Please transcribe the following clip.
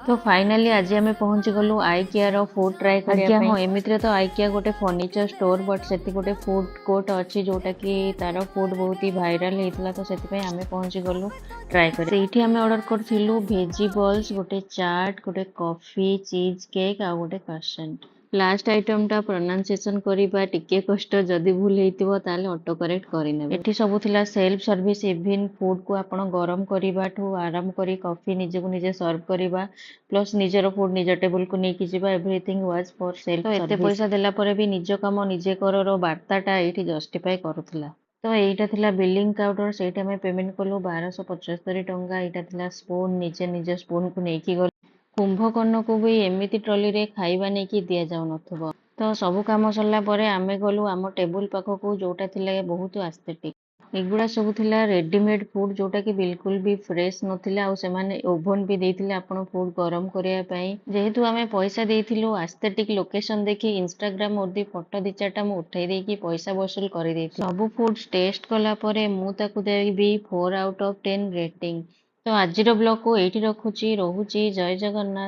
तो फाइनाली आज आम पहुंची गलु आईकिया रो फूड ट्राए करिया हाँ एमितिरे तो आईकिया गोटे फर्निचर स्टोर बट से गोटे फूड कोर्ट अच्छी जोटा कि तार फूड बहुत ही भाइराल होता तो से आम पहुंची गलु ट्राए कर से आम ऑर्डर करूँ भेजिबल्स गोटे चाट गोटे कॉफी चीज केक आ गोटे क्रोसेंट लास्ट आइटमटा प्रोनाउंसिएशन करवा टिके कष्ट जदि भूल होइतिबो ताले ऑटो करेक्ट करिनेबे एठी सब थिला सेल्फ सर्विस इवन फूड को आपण गरम करबाठू आराम करी कॉफी निजे को निजे सर्व करबा प्लस निजर फूड निज टेबल को लेकिन जावा एवरीथिंग वाज फॉर सेल्फ तो एते पैसा देला परे भी निज काम निजे करर वार्ताटा एठी जस्टिफाई करूथला तो एटा थिला बिलिंग काउंटर सेटा में पेमेंट कलु 1275 टंका एटा थिला स्पून निजे निजे स्पून को नेकी गल कुंभकर्ण को भी एमिति ट्रॉली रे खाइबा नेकी दिया जाउ नथबो तो सब काम सरला परे आमे गलु आम टेबुल पाखकू जोटा थिला बहुत एस्थेटिक एगुड़ा सब थिला रेडीमेड फूड जोटा कि बिल्कुल भी फ्रेश नथिला आ सेमाने ओवन भी देथिले आपण फूड गरम करिया पई जेहेतु आमे पैसा देथिलु एस्थेटिक लोकेशन देखि इंस्टाग्राम और दी फोटो दी चाटा मु उठाई देकी पैसा वसूल करि देथि सब फूड टेस्ट कला परे मु ताकू देबी 4 आउट ऑफ 10 रेटिंग तो आज ब्लॉग को एठी रखुची रहूची जय जगन्नाथ।